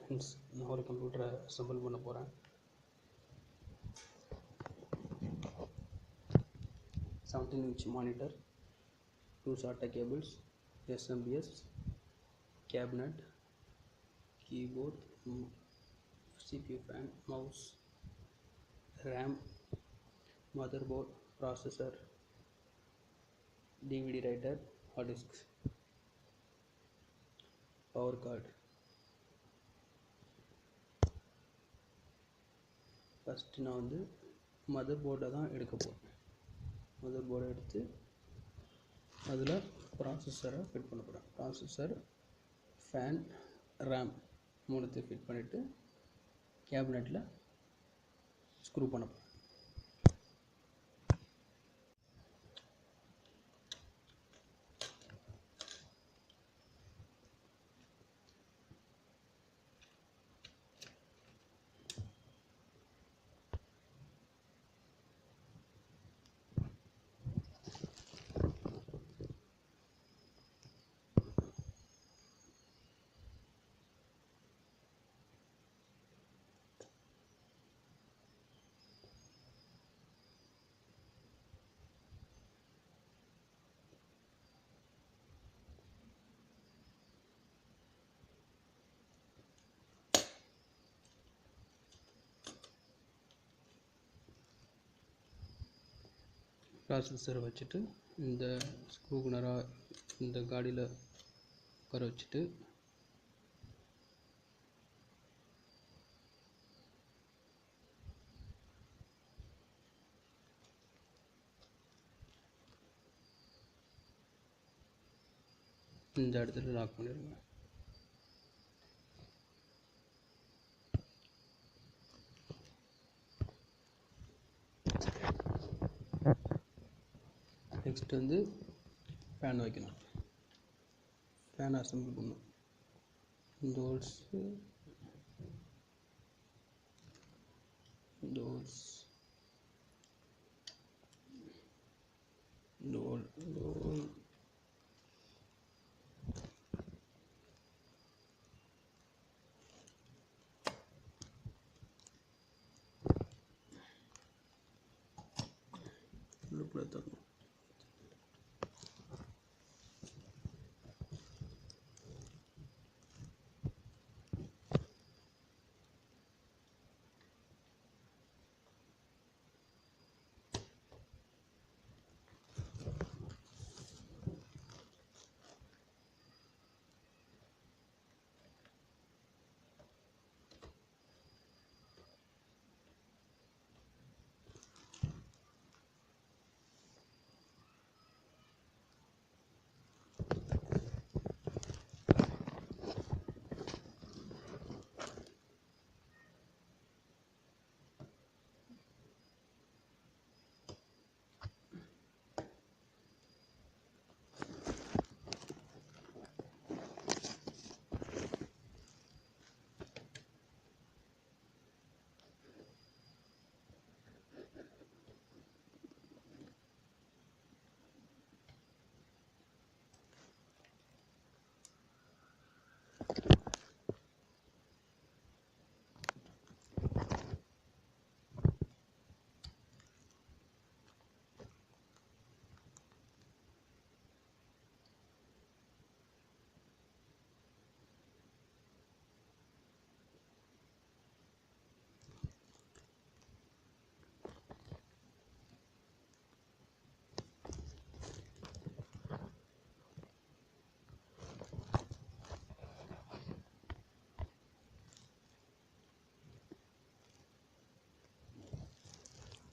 நான் ஒரு கம்ப்யூட்டரை அசெம்பிள் பண்ண போகிறேன். 17-inch monitor, 2 SATA cables, SMBS, cabinet, keyboard, CPU fan, mouse, RAM, motherboard, processor, DVD writer, hard disk, power card. First நான் வந்து மதர் போர்டை தான் எடுக்க போகிறேன். மதர் போர்டை எடுத்து அதில் ப்ராசஸரை ஃபிட் பண்ண போகிறேன். ப்ராசஸர், ஃபேன், ரேம் மூணுத்தையும் ஃபிட் பண்ணிவிட்டு கேபினெட்டில் ஸ்க்ரூ பண்ண போகிறேன். ப்ராசஸரை வச்சுட்டு இந்த ஸ்க்ரூ நேராக இந்த காடியில் உட்கார வச்சுட்டு இந்த இடத்துல லாக் பண்ணிடுங்க. நெக்ஸ்ட் வந்து ஃபேன் வைக்கணும். ஃபேன் அசெம்பிள் பண்ணணும். டோர் உள்ளுக்குள்ளே தரணும்.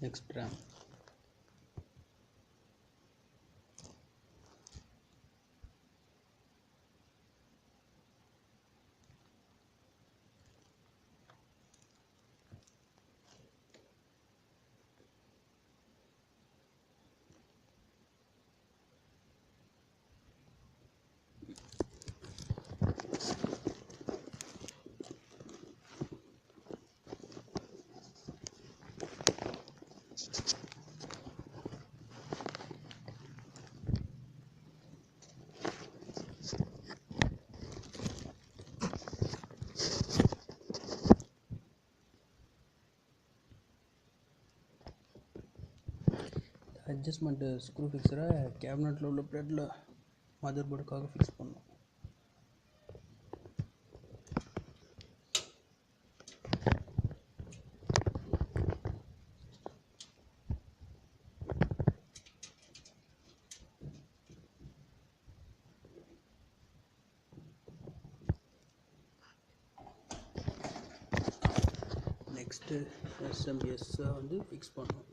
Next RAM. அட்ஜஸ்ட்மெண்ட்டு ஸ்க்ரூ ஃபிக்ஸரை கேபினட்டில் உள்ள ப்ரெட்டில் மதர் போர்டுக்காக ஃபிக்ஸ் பண்ணணும். நெக்ஸ்ட்டு எஸ்எம்பிஎஸ்ஸை வந்து ஃபிக்ஸ் பண்ணணும்.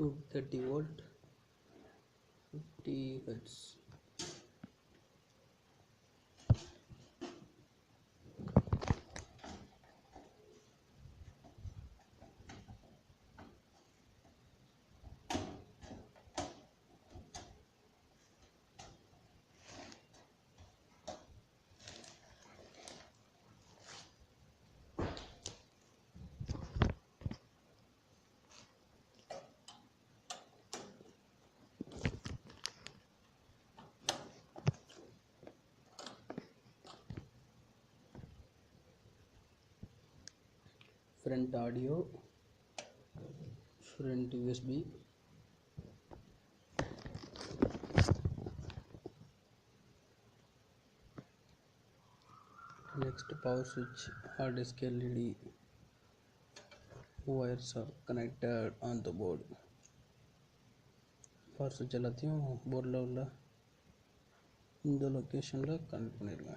230 volt 50 hertz. Front audio, front USB, next power switch, hard disk LED wires are connected on the board. power switch எல்லாத்தையும் போர்டில் உள்ள இந்த லொக்கேஷனில் கனெக்ட் பண்ணிடுங்க.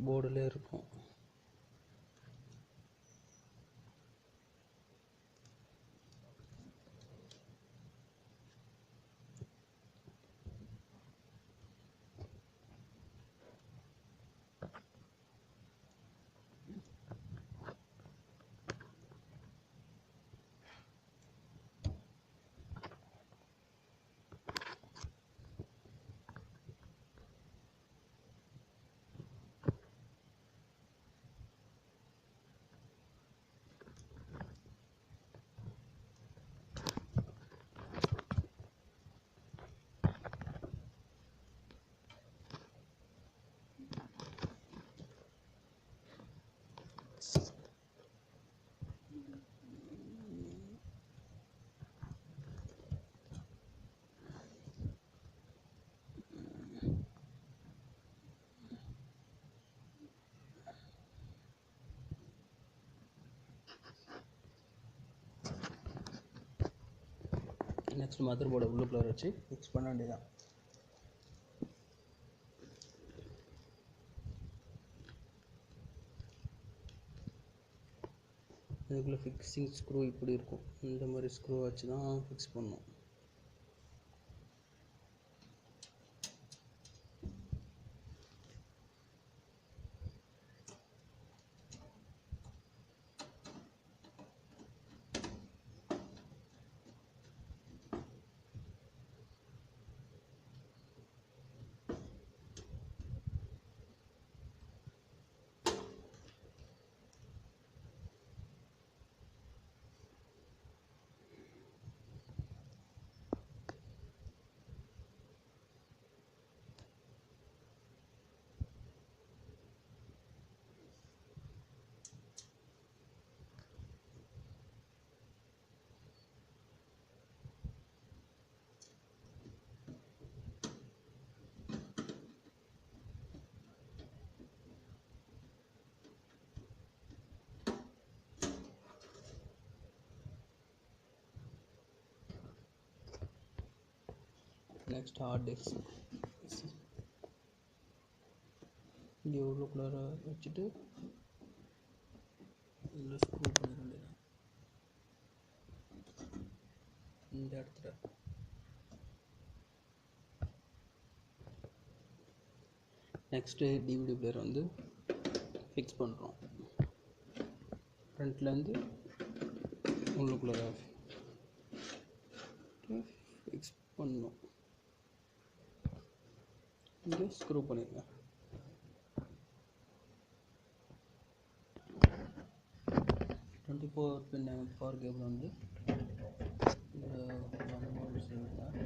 போர்டில் இருக்கும். நெக்ஸ்ட் மதர் போர்டை உள்ளுக்குள்ள வச்சு ஃபிக்ஸ் பண்ண வேண்டியதான். இதுக்குள்ளே ஃபிக்ஸிங் ஸ்க்ரூ இப்படி இருக்கும். இந்த மாதிரி ஸ்க்ரூ வச்சு தான் ஃபிக்ஸ் பண்ணணும். நெக்ஸ்ட் ஹார்ட் டிஸ்க் இங்கே உள்ளுக்குள்ளார வச்சுட்டு இதில் ஸ்க்ரூ பண்ணிட வேண்டியதான். இந்த இடத்துல நெக்ஸ்ட்டு டிவிடி பிளேயர் வந்து ஃபிக்ஸ் பண்ணுறோம். ஃப்ரண்ட்லேருந்து உள்ளுக்குள்ளார ஃபிக்ஸ் பண்ணணும். இங்கே ஸ்க்ரூ பண்ணிடுங்க. பின் பவர் கேபிள் வந்து இந்த 1 வோல்ட் சேர்த்தேன்.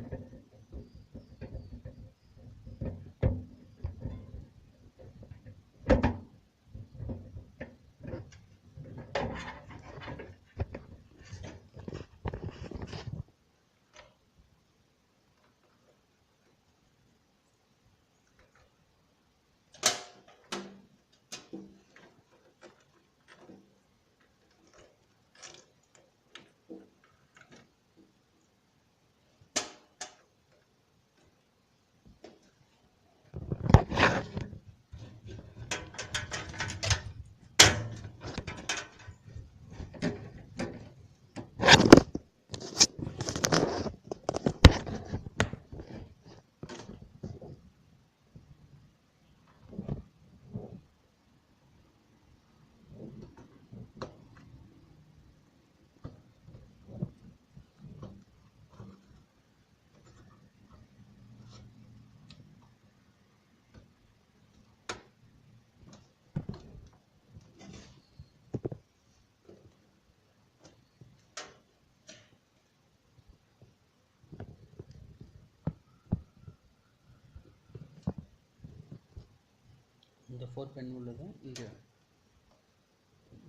F4 பென் உள்ளதை இங்கே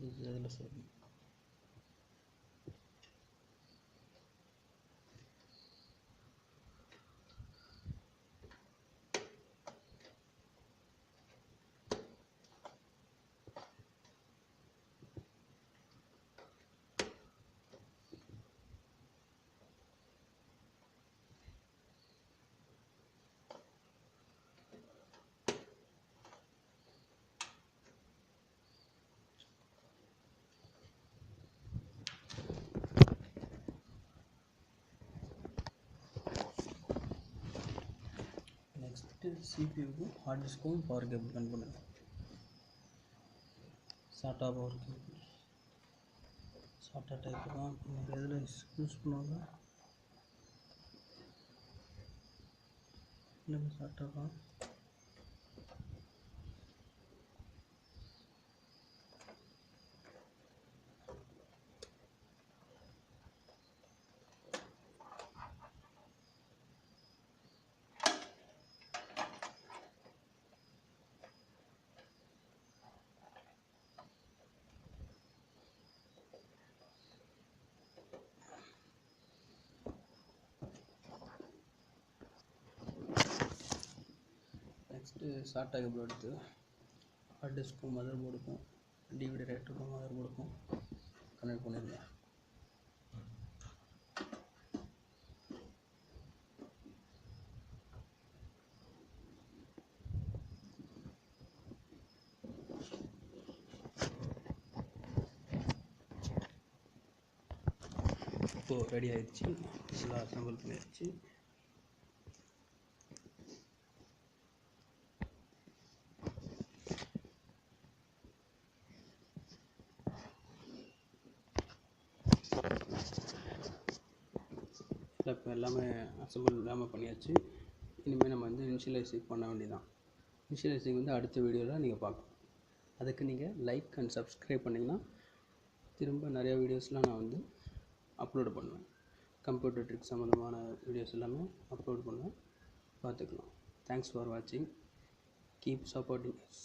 இதில் சொல்லணும். நெக்ஸ்ட்டு சிபியூக்கும் ஹார்ட் டிஸ்க்கும் பவர் கேபிள் கனெக்ட் பண்ணுங்கள். SATA power cable SATA type தான் நீங்கள் எதில் யூஸ் பண்ணுவாங்க? இல்லைங்க சாட்டா தான். நெக்ஸ்ட்டு சாட்டா கேபிள் எடுத்து ஹார்ட் டிஸ்க்கும் மதர் போர்டுக்கும் டிவிடி ரைட்டருக்கும் மதர் போர்டுக்கும் கனெக்ட் பண்ணிடலாம். இப்போது ரெடி ஆயிடுச்சு, ஃபுல்லாக அசம்பிள் பண்ணிடுச்சு. இப்போ எல்லாமே அசம்பிள் எல்லாமே பண்ணியாச்சு. இனிமேல் நம்ம வந்து இனிஷியலைசிங் பண்ண வேண்டியதான். இனிஷியலைசிங் வந்து அடுத்த வீடியோவில் நீங்கள் பார்க்கலாம். அதுக்கு நீங்கள் லைக் அண்ட் சப்ஸ்கிரைப் பண்ணிங்கன்னா திரும்ப நிறையா வீடியோஸ்லாம் நான் வந்து அப்லோடு பண்ணுவேன். கம்ப்யூட்டர் ட்ரிக்ஸ் சம்மந்தமான வீடியோஸ் எல்லாமே அப்லோட் பண்ணுவேன், பார்த்துக்கலாம். தேங்க்ஸ் ஃபார் வாட்சிங். Keep supporting us.